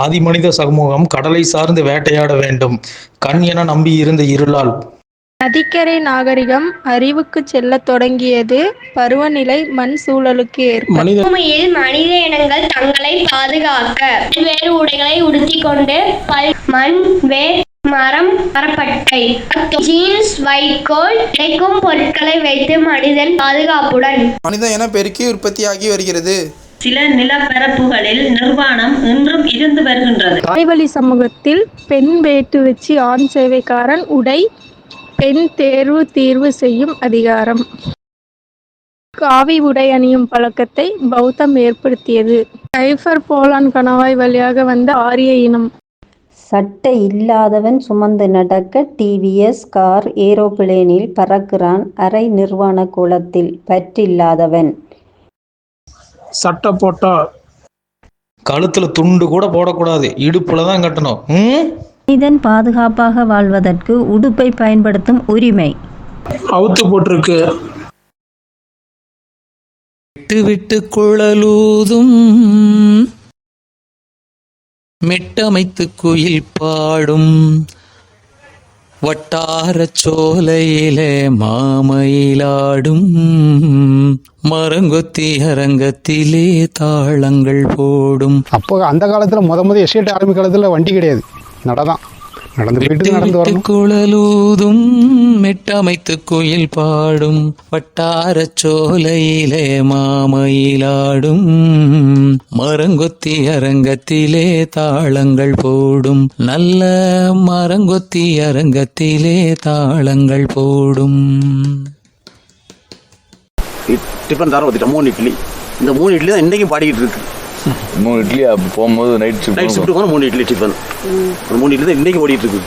ஆதிமனித சமூகம் கடலை சார்ந்து வேட்டையாட வேண்டும். கண் என நம்பி இருந்த இருளால் நதிக்கரை நாகரிகம் அறிவுக்குச் செல்லத் தொடங்கியது. பருவநிலை மண் சூழலுக்கு ஏற்ப பூமியில் மனித இனங்கள் தங்களை பாதுகாக்க பல்வேறு உடைகளை உடுத்திக்கொண்டு மண், வேர், மரம், மரப்பட்டை, ஜீன்ஸ், வைக்கோல் கிடைக்கும் பொருட்களை வைத்து மனிதன் பாதுகாப்புடன் மனித இன பெருக்கி உற்பத்தியாகி வருகிறது. சில நிலப்பரப்புகளில் நிர்வாணம் இன்றும் இருந்து வருகின்றது. தாய்வழி சமூகத்தில் பெண் வேட்டு வச்சு ஆண் சேவைக்காரன் உடை, பெண் தீர்வு செய்யும் அதிகாரம், காவி உடை அணியும் பழக்கத்தை பௌத்தம் ஏற்படுத்தியது. கைஃபர் போலான் கணவாய் வழியாக வந்த ஆரிய இனம். சட்டை இல்லாதவன் சுமந்து நடக்க டிவிஎஸ் கார் ஏரோபிளேனில் பறக்கிறான் அரை நிர்வாண கோலத்தில் பற்றில்லாதவன். சட்டை போட்டா கழுத்துல துண்டு கூட போடக்கூடாது, இடுப்புலதான் கட்டணும். மனிதன் பாதுகாப்பாக வாழ்வதற்கு உடுப்பை பயன்படுத்தும் உரிமை அவுத்து போட்டிருக்கு. விட்டு விட்டு குழலூதும் மெட்டமைத்து குயில் பாடும் வட்டார சோலையிலே மாமயிலாடும் மரங்கொத்தி அரங்கத்திலே தாளங்கள் போடும். அப்போ அந்த காலத்தில் முத எஸ்டேட் ஆரம்பி காலத்தில் வண்டி கிடையாது, நடதான் நடந்து போயிட்டு நடந்து வரணும். குழலூதும் மெட்டமைத்து குயில் பாடும் வட்டார சோலையிலே மாமயிலாடும் மரங்கொத்தி அரங்கத்திலே தாளங்கள் போடும் நல்ல மரங்கொத்தி அரங்கத்திலே தாளங்கள் போடும். டிஃபன் தர வந்துட்டேன் 3 இட்லி. இந்த 3 இட்லி தான் இன்றைக்கும் பாடிக்கிட்டு இருக்கு. 3 இட்லி போகும்போது நைட் ஷிஃப்ட் போனால் 3 இட்லி டிஃபன். 3 இட்லி தான் இன்றைக்கும் ஓடிட்டு இருக்கு.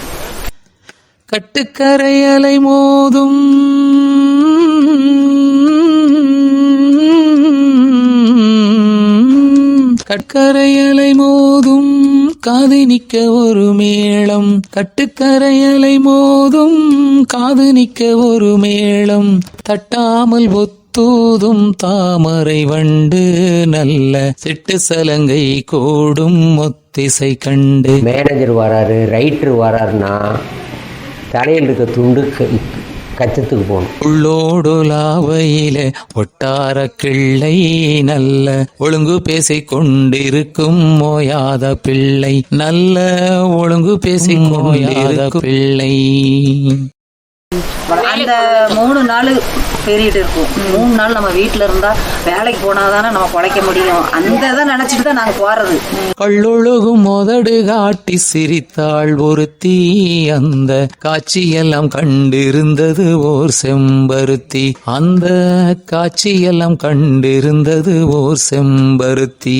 கட்டுக்கரை அலை மோதும் கட்கரை அலை மோதும் காது நிக்க ஒரு மேளம், கட்டுக்கரை அலை மோதும் காது நிக்க ஒரு மேளம், தட்டாமல் ஒத்தூதும் தாமரை வண்டு நல்ல சிட்டு சலங்கை கூடும் ஒத்திசை கண்டு. மேனேஜர் வராரு, ரைட்டர் வராருன்னா தலையில் இருக்க துண்டு கச்சத்துக்கு போகணும். உள்ளோடு லாவையில ஒட்டார கிள்ளை நல்ல ஒழுங்கு பேசிக் கொண்டிருக்கும் மோயாத பிள்ளை, நல்ல ஒழுங்கு பேசிக் கொண்டிருந்த பிள்ளை. அந்த 3 நாள் பெரியட்டு இருக்கும். 3 நாள் நம்ம வீட்டில் இருந்தா வேலைக்கு போனாதானே நம்ம பொழைக்க முடியும். அந்த இதை நினைச்சிட்டு தான் நாங்கள் போறது. கள்ளொழுகும் மோதடு காட்டி சிரித்தாள் ஒருத்தி, அந்த காட்சியெல்லாம் கண்டிருந்தது ஓர் செம்பருத்தி, அந்த காட்சியெல்லாம் கண்டிருந்தது ஓர் செம்பருத்தி.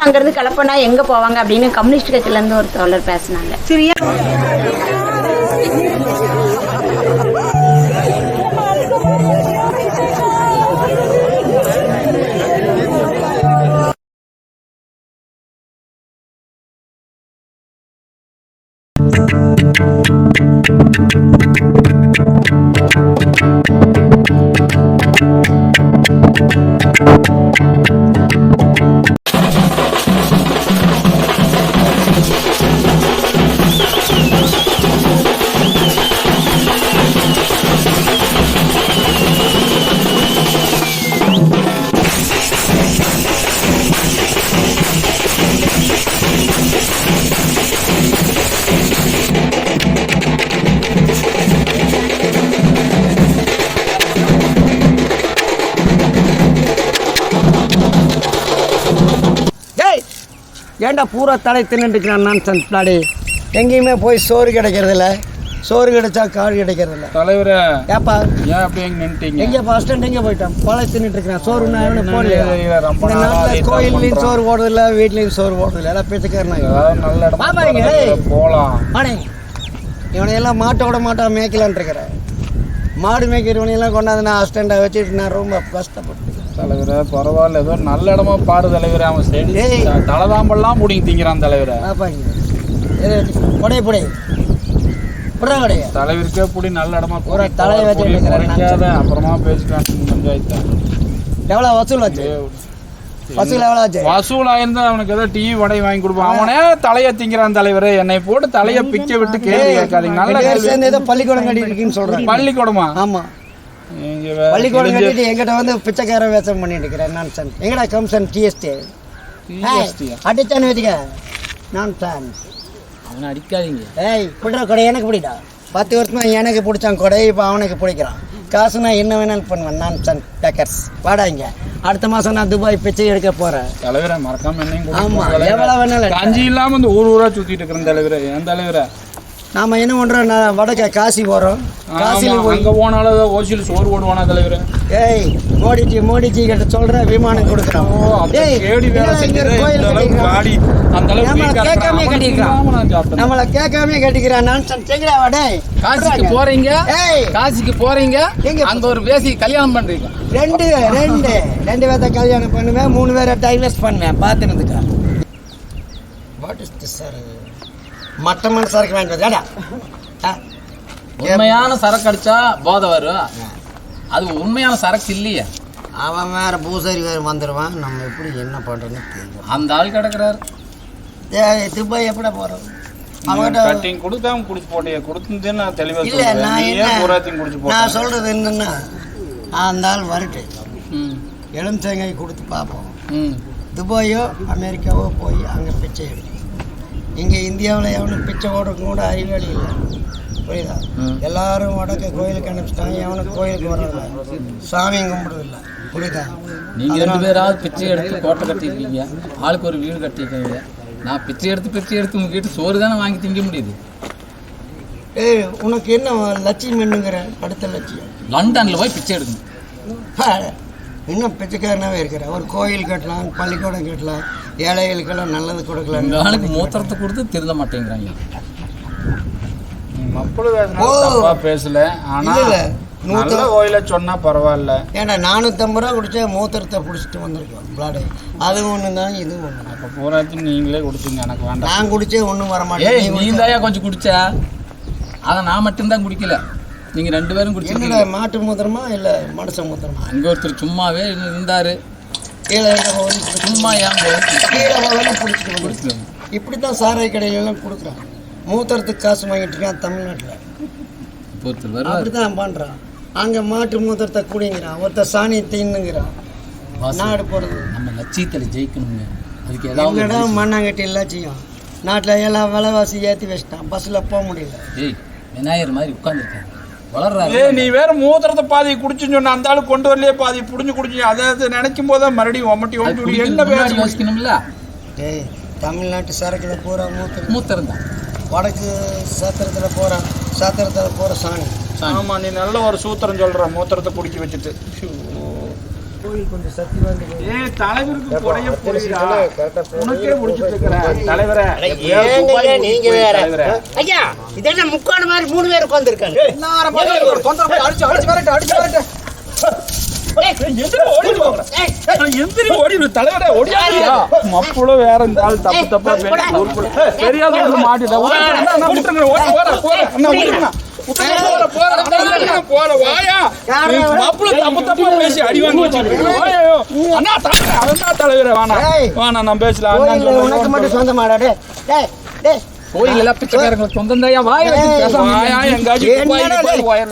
அங்கிருந்து கலப்பனா எங்க போவாங்க அப்படின்னு கம்யூனிஸ்ட் கட்சியில இருந்து ஒரு தோழர் பேசினாங்க. சரியா ஏண்டா பூரா தலை தின்னுட்டுக்கிறான் நான் சந்தாடி. எங்கேயுமே போய் சோறு கிடைக்கிறதில்ல, சோறு கிடைச்சா காடு கிடைக்கிறதில்ல. தலைவரே ஏப்பா ஏன் அப்படி எங்க நின்ட்டீங்க? எங்கே ஃபர்ஸ்ட் எங்கே போயிட்டான் பழை தின்னுட்டு இருக்கிறான். சோறு போடல. இந்த நாட்டில் கோயில்லையும் சோறு போடுறதில்ல, வீட்லையும் சோறு போடுறதில்ல. எல்லாம் பேச்சுக்காரனாங்க. நல்ல இடம் போகலாம். ஆனே இவனையெல்லாம் மாட்டோட மாட்டா மேய்க்கலான் இருக்கிறேன். மாடு மேய்க்கிறவனையெல்லாம் கொண்டாந்து நான் அஸ்டண்டாக வச்சுட்டு நான் ரொம்ப கஷ்டப்பட்டு. தலைவரை பரவாயில்ல, ஏதோ நல்ல இடமா பாடு தலைவரே. அவன் சரி தலைதாம்பெல்லாம் பிடிங்கி திங்கிறான் தலைவரை. புடைய புடைய புடா கடைய தலைவருக்கே பிடி நல்ல இடமா தலையை வச்சு அப்புறமா பேசிக்கலாம். பஞ்சாயத்து எவ்வளோ வசூல் வச்சு வசூல் எவ்வளோ ஆச்சு? வசூலாயிருந்தா அவனுக்கு ஏதோ டீ வடை வாங்கி கொடுப்பான். அவனே தலையை திங்கிறான் தலைவரே. என்னை போட்டு தலையை பிக்க விட்டு கேள்வி கேட்காதீங்க. நல்ல சேர்ந்து ஏதோ பள்ளிக்கூடம் கட்டிட்டு இருக்கீங்கன்னு சொல்கிறேன். பள்ளிக்கூடமா? ஆமாம், பள்ளிக்கூடம் கட்டிட்டு எங்கிட்ட வந்து பிச்சைக்கார வேஷம் பண்ணிட்டு இருக்கிறேன். நான் சார் எங்கடா கம்சன் டிஎஸ்டி அடிச்சான்னு வச்சுக்க. நான் சார் அவனை அடிக்காதீங்க. ஏய் பிடிற கொடை எனக்கு பிடிடா. 10 வருஷமா எனக்கு பிடிச்சான் கொடை, இப்போ அவனுக்கு பிடிக்கிறான். காசு நான் என்ன வேணாலும் பண்ணுவேன். நான் சன் பேக்கர்ஸ் வாடா இங்க. அடுத்த மாதம் நான் துபாய் பிச்சை எடுக்க போகிறேன். தலைவரை மறக்காம என்னையும். ஆமாம், எவ்வளோ வேணாலும் காஞ்சி இல்லாமல் இந்த ஊரா சுற்றிட்டு இருக்கிறேன் தலைவரை. என் தலைவரை நாம் என்ன பண்ணுறோம், நான் வடக்க காசி போகிறோம். காசியில் போய் அங்கே போனாலும் ஓசியில் சோறு போடுவானா தலைவரை? ஏய் மோடிஜி கிட்ட சொல்கிற விமானம் கொடுக்குறோம். கேடி வேலை நம்மளை கேட்காம கட்டிக்கிறான். நான் காசிக்கு போறீங்க, காசிக்கு போறீங்க, அங்க ஒரு பேசி கல்யாணம் பண்றீங்க. ரெண்டு பேர்த்த கல்யாணம் பண்ணுவேன், 3 பேரை டைவர்ஸ் பண்ணுவேன். பார்த்துனதுக்கா வாட் இஸ் திஸ் சார்? மட்டமான சரக்கு வேண்டாம். உண்மையான சரக்கு அடிச்சா போதை வரும். அது உண்மையான சரக்கு இல்லையே. அவன் வேற பூசாரி வேறு வந்துடுவான். நம்ம எப்படி என்ன பண்ணுறதுன்னு தெரியும். அந்த ஆள் கிடக்குறாரு. துபாய் எப்படா போகிறோம்? கட்டிங் கொடுக்காம குடிச்சு போட்டே கொடுத்து நான் தெளிவாக இல்லை. நான் சொல்றேன் சொல்கிறது என்னன்னா, அந்த ஆள் வரட்டு எலுமிச்சங்காய் கொடுத்து பார்ப்போம். துபாயோ அமெரிக்காவோ போய் அங்கே பிச்சை எடுக்கும். இங்கே இந்தியாவில் எவனும் பிச்சை ஓடுறதுக்கு கூட அறிவாளி இல்லை. புரியுதா? எல்லாரும் வடக்க கோயிலுக்கு அனுப்பிச்சிட்டாங்க. எவனும் கோயிலுக்கு வர்றதில்ல, சாமியும் கும்பிடுறதில்லை. புரியுதா? நீங்கள் 2 பேராவது பிச்சை எடுத்து கோட்டை கட்டிருக்கீங்க, ஆளுக்கு ஒரு வீடு கட்டிருக்கீங்க. நான் பிச்சை எடுத்து உங்கள் வீட்டு சோறு தானே வாங்கி திங்க முடியுது. ஏய், உனக்கு என்ன லட்சியம்னுங்கிற? அடுத்த லட்சியம் லண்டனில் போய் பிச்சை எடுக்கணும். இன்னும் பிச்சைக்காரனாவே இருக்கிறேன். ஒரு கோயில் கட்டலாம், பள்ளிக்கூடம் கட்டலாம், ஏழைகளுக்கெல்லாம் நல்லது கொடுக்கலாம். இந்த ஆளுக்கு மூத்திரத்தை கொடுத்து திருந்த மாட்டேங்கிறாங்க. பேசல, ஆனா கோயில சொன்னா பரவாயில்ல. ஏன்னா 450 ரூபா குடிச்சா மூத்திரத்தை பிடிச்சிட்டு வந்திருக்கோம். பிளாடு அது ஒன்று தான், இது ஒன்று. அப்போ பூராத்தையும் நீங்களே குடிச்சிங்க, எனக்கு வேண்டாம். நான் குடிச்சே ஒன்றும் வர மாட்டேன். நீ தாயா கொஞ்சம் குடிச்சா? அதை நான் மட்டும்தான் குடிக்கல, நீங்கள் 2 பேரும் குடிச்சிருக்கீங்க. மாட்டு மூத்திரமா இல்லை மனுஷ மூத்திரமா? அங்கே ஒருத்தர் சும்மாவே இருந்தார். கீழே சும்மா ஏன் கீழே பிடிச்சிட்டு இப்படி தான் சாராய கடையிலெல்லாம் கொடுக்குறான். மூத்திரத்துக்கு காசு வாங்கிட்டு இருக்கான் தமிழ்நாட்டில். ஒருத்தர் அப்படி தான் பண்ணுறான். அங்கே மாட்டு மூத்திரத்தை குடிங்கிறான், ஒருத்தர் சாணி தீனுங்கிறான். நாடு போகிறது நம்ம லட்சியத்தில் ஜெயிக்கணுங்க. அதுக்கு ஏதாவது மண்ணாங்கட்டி லட்சியம். நாட்டில் எல்லாம் விலைவாசி ஏற்றி வச்சிட்டான், பஸ்ஸில் போக முடியல. ஏய், விநாயகர் மாதிரி உட்காந்துருக்காங்க, வளர்றாரு. நீ வேற மூத்திரத்தை பாதி குடிச்சுன்னு சொன்ன, அந்த ஆளு கொண்டு வரலையே பாதி புடிஞ்சு குடிச்சு. அதை நினைக்கும் போது மறுபடியும் ஒமட்டி என்ன பேச யோசிக்கணும்ல. ஏய், தமிழ்நாட்டு சரக்குல பூரா மூத்திரம் தான். வடக்கு சாத்திரத்தில் போகிற சாணி. ஆமாம், நீ நல்ல ஒரு சூத்திரம் சொல்கிற. மூத்திரத்தை குடிக்க வச்சுட்டு கோயில் கொஞ்சம் சக்தி வந்து தலைவருக்கு குறைய போறீங்களா? உனக்கே முடிச்சுட்டு இருக்கிறேன் தலைவரே. நீங்க வேற ஐயா, இதெல்லாம் முக்காடு மாதிரி 3 பேர் உட்காந்துருக்காங்க. வேற இந்த ஆள் தப்பு தப்பா தெரியாத மாட்டிட்டா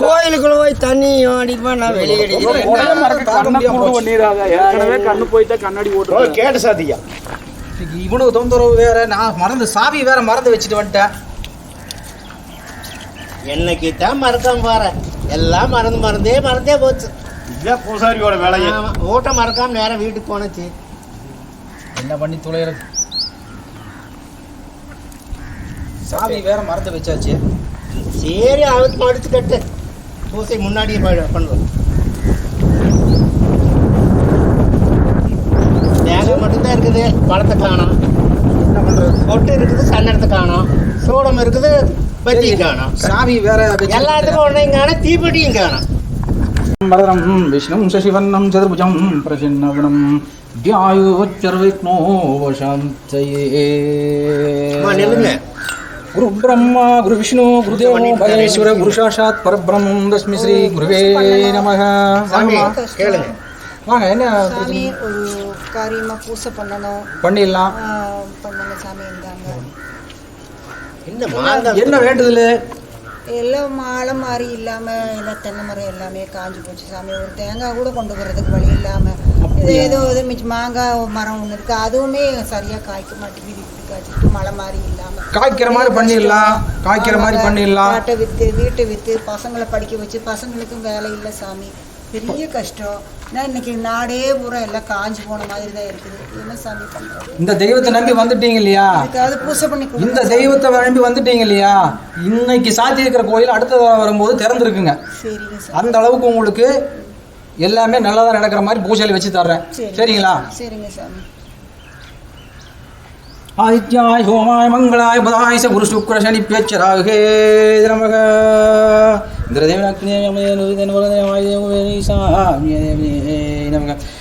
கோயிலுக்குள்ள போய் தண்ணி அடிப்பேன் நான் கண்ணு போயிட்டா கண்ணாடி ஓட்டு கேட்ட சாத்தியா. இவனுக்கு தொந்தரவு வேற, நான் மறந்து சாவி வேற மறந்து வச்சுட்டு வந்துட்டேன். என்னைக்கு தான் மறக்காம பாரு, எல்லாம் மறந்தே போச்சு. இதுதான் பூசாரியோட வேலையை. ஓட்ட மறக்காம நேரம் வீட்டுக்கு போனச்சு. என்ன பண்ணி துளையிறது? சாவி வேற மறந்து வச்சாச்சு. சரி, அவத்து மடிச்சு கட்டு. பூசை முன்னாடியே பண்ணுவோம். தேங்காய் மட்டும்தான் இருக்குது, பழத்தை காணும். என்ன பண்றது? பொட்டு இருக்குது, சன்னடத்தை காணும். சோளம் இருக்குது, பத்தி காணும். சாவி வேற எல்லாத்துக்கும் ஒன்றையும் காணும், தீப்பெட்டியும் காணும். பரதரம் விஷ்ணு சசிவர்ணம் சதுர்புஜம் பிரசன்னவனம் தியாயோச்சர்விக்னோ வசாந்தயே. குரு பிரம்மா குரு விஷ்ணு குருதேவோ மகேஸ்வர குரு சாட்சாத் பரபிரம்மம் தஸ்மை ஸ்ரீ குருவே நமஹ. கேளுங்க, வாங்க என்ன சாமி ஒரு காரியமாக பூசை பண்ணணும். பண்ணிடலாம். பண்ணணும் சாமி. இருந்தாங்க என்ன வேண்டுதல்? எல்லாம் மாலை மாதிரி இல்லாமல் எல்லாம் தென்னை மரம் எல்லாமே காஞ்சி போச்சு சாமி. ஒரு தேங்காய் கூட கொண்டு வரதுக்கு வழி இல்லாமல் இது ஏதோ இது மிச்சம் மாங்காய் மரம் ஒன்று இருக்குது, அதுவுமே சரியாக காய்க்க மாட்டேங்குது. இப்படி காய்ச்சிட்டு மழை மாதிரி இல்லாமல் காய்க்கிற மாதிரி பண்ணிடலாம். காய்க்கிற மாதிரி பண்ணிடலாம். காட்டை விற்று வீட்டை விற்று பசங்களை படிக்க வச்சு பசங்களுக்கும் வேலை இல்லை சாமி. பெரிய கஷ்டம். நான் இன்னைக்கு நாடே பூரா எல்லாம் காஞ்சி போன மாதிரி தான் இருக்குது. என்ன சாமி பண்ணுறோம்? இந்த தெய்வத்தை நம்பி வந்துட்டீங்க இல்லையா? அதுக்காவது பூசை பண்ணி இந்த தெய்வத்தை நம்பி வந்துட்டீங்க இல்லையா? இன்னைக்கு சாத்தி இருக்கிற கோயில் அடுத்த தடவை வரும்போது திறந்துருக்குங்க. சரிங்க சார். அந்த அளவுக்கு உங்களுக்கு எல்லாமே நல்லதாக நடக்கிற மாதிரி பூஜையில் வச்சு தர்றேன். சரிங்களா? சரிங்க சாமி. ஆதித்யாய ஹோமாய மங்களாய பதாய ச குரு சுக்ர சனி பேச்சராகே நமக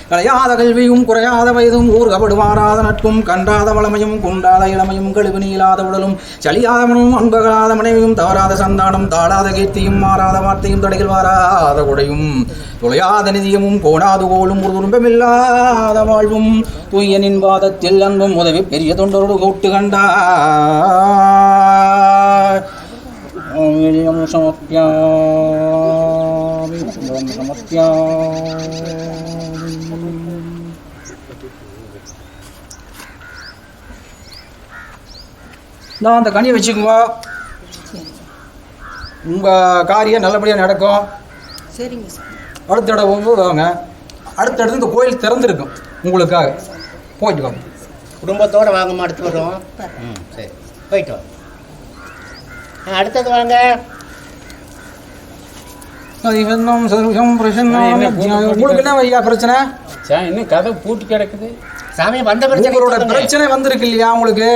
கலையாத கல்வியும் குறையாத வயதும் ஊர்கபடு மாறாத நட்பும் கண்டாத வளமையும் குண்டாத இளமையும் கழுவு நீளாத உடலும் சலியாத மனமும் அன்பகலாத மனைவியும் தவறாத சந்தானம் தாழாத கீர்த்தியும் மாறாத வார்த்தையும் தடைகள் வாராத உடையும் துளையாத நிதியமும் கோணாது கோலும் ஒரு துன்பமில்லாத வாழ்வும் தூயனின் பாதத்தில் அன்பும் உதவி பெரிய தொண்டரோடு கூட்டு கண்டா நான் அந்த கனியை வச்சுக்குங்க. உங்கள் காரியம் நல்லபடியாக நடக்கும். சரிங்க சார். அடுத்த இடம் வாங்க. அடுத்த இடத்துல இந்த கோயில் திறந்துருக்கும் உங்களுக்காக. போயிட்டு வாங்க. குடும்பத்தோடு வாங்க அடுத்து வரும். சரி போயிட்டு வாங்க. அடுத்தது வாங்க. உங்களுக்கு என்ன ஐயா பிரச்சனை? இன்னும் கதை பூட்டி கிடக்குது சாமி. வந்த பிரச்சனை வந்திருக்கு இல்லையா உங்களுக்கு?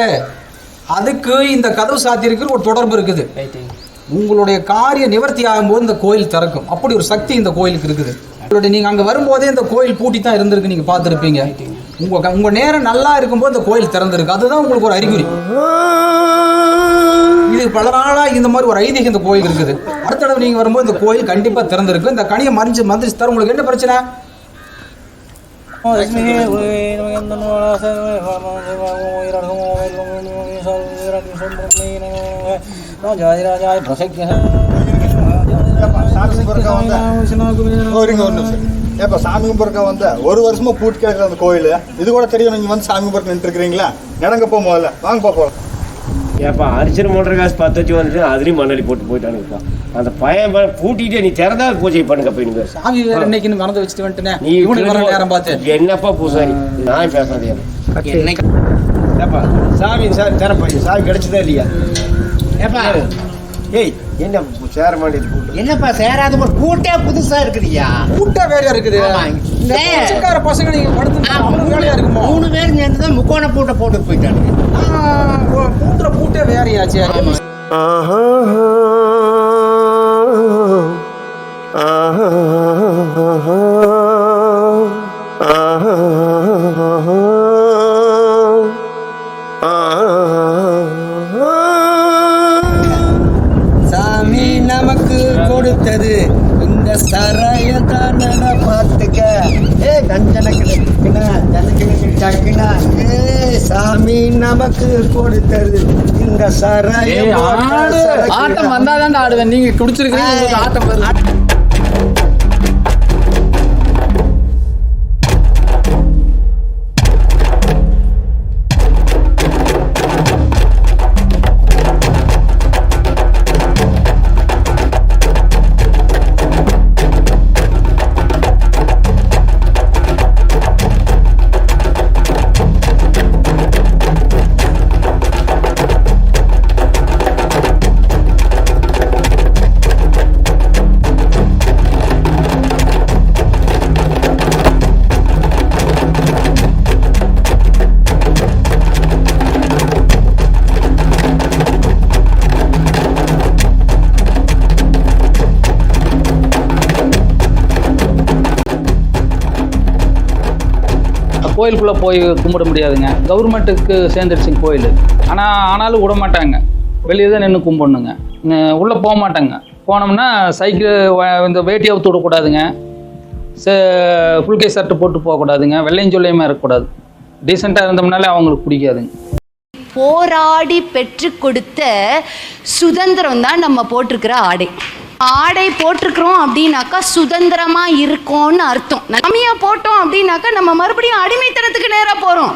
அதுக்கு இந்த கதவு சாத்தியிருக்கு ஒரு தொடர்பு இருக்குது. உங்களுடைய காரிய நிவர்த்தி ஆகும்போது இந்த கோயில் திறக்கும். அப்படி ஒரு சக்தி இந்த கோயிலுக்கு இருக்குது. உங்களுடைய நீங்கள் அங்கே வரும்போதே இந்த கோயில் பூட்டி தான் இருந்திருக்கு. நீங்கள் பார்த்துருப்பீங்க. உங்கள் நேரம் நல்லா இருக்கும்போது இந்த கோயில் திறந்திருக்கு. அதுதான் உங்களுக்கு ஒரு அறிகுறி. இது பல நாளாக இந்த மாதிரி ஒரு ஐதீகம் இந்த கோயில் இருக்குது. அடுத்த தடவை நீங்கள் வரும்போது இந்த கோயில் கண்டிப்பாக திறந்திருக்கு. இந்த கனியை மந்திரிச்சு தர. உங்களுக்கு என்ன பிரச்சனை? ஏப்பா சாமி கும்பிட்றக்க வந்த ஒரு வருஷமா பூட்டி கிடக்குற அந்த கோயில் இது கூட தெரியும். நீங்க வந்து சாமி கும்பிட்ற நின்று இருக்கிறீங்களா? நடங்க போ முதல்ல. வாங்க போகலாம். ஏப்பா அரிசனம் மூன்றரை காசு 10 வச்சு வந்துச்சு. அதுலேயும் மண்ணாடி போட்டு போயிட்டானுப்பா. அந்த பையன் பூட்டிட்டு நீ திறந்தா பூஜை பண்ணுங்க. போயிடுங்க. சாமி வேற இன்னைக்கு மறந்து வச்சுட்டு வந்துட்டேன். நீ நேரம் பார்த்து என்னப்பா பூசாரி நான் பேசாதே. ஏப்பா சாமி சார் திறப்பா. சாமி கிடைச்சதா இல்லையா? ஏப்பா ஏய் என்ன சேர மாட்டேது கூட்டம்? என்னப்பா சேராத ஒரு கூட்டே புதுசா இருக்குதுயா. கூட்டா வேறையா இருக்குது. பசங்க நீங்க வேலையா இருக்குமோ? 3 பேர் சேர்ந்து தான் முக்கோண பூட்டை போட்டு போயிட்டானுங்க. பூட்டுற பூட்டே வேறையாச்சு. சாமி நமக்கு கொடுத்தது இந்த சரையதான் பார்த்துக்க. சாமி நமக்கு கொடுத்தது இந்த சரைய. ஆட்டம் வந்தாதான் ஆடுவேன். நீங்க குடிச்சிருக்கீங்க ஆட்டம் வருது. கோயிலுக்குள்ளே போய் கும்பிட முடியாதுங்க. கவர்மெண்ட்டுக்கு சேர்ந்துருச்சுங்க கோயில். ஆனாலும் விட மாட்டாங்க. வெளியே தான் நின்று கும்பிடணுங்க. உள்ளே போக மாட்டாங்க. போனோம்னா சைக்கிள் இந்த வேட்டியை அவுத்து விடக்கூடாதுங்க. ஃபுல் கை ஷர்ட் போட்டு போகக்கூடாதுங்க, வெள்ளையும் சொல்லையுமா இருக்கக்கூடாது. டீசெண்டாக இருந்தோம்னாலே அவங்களுக்கு பிடிக்காதுங்க. போராடி பெற்று கொடுத்த சுதந்திரம் தான் நம்ம போட்டிருக்கிற ஆடை. ஆடை போட்டிருக்கிறோம் அப்படின்னாக்கா சுதந்திரமா இருக்கோம்னு அர்த்தம். கம்மியா போட்டோம் அப்படின்னாக்கா நம்ம மறுபடியும் அடிமைத்தனத்துக்கு நேராக போறோம்.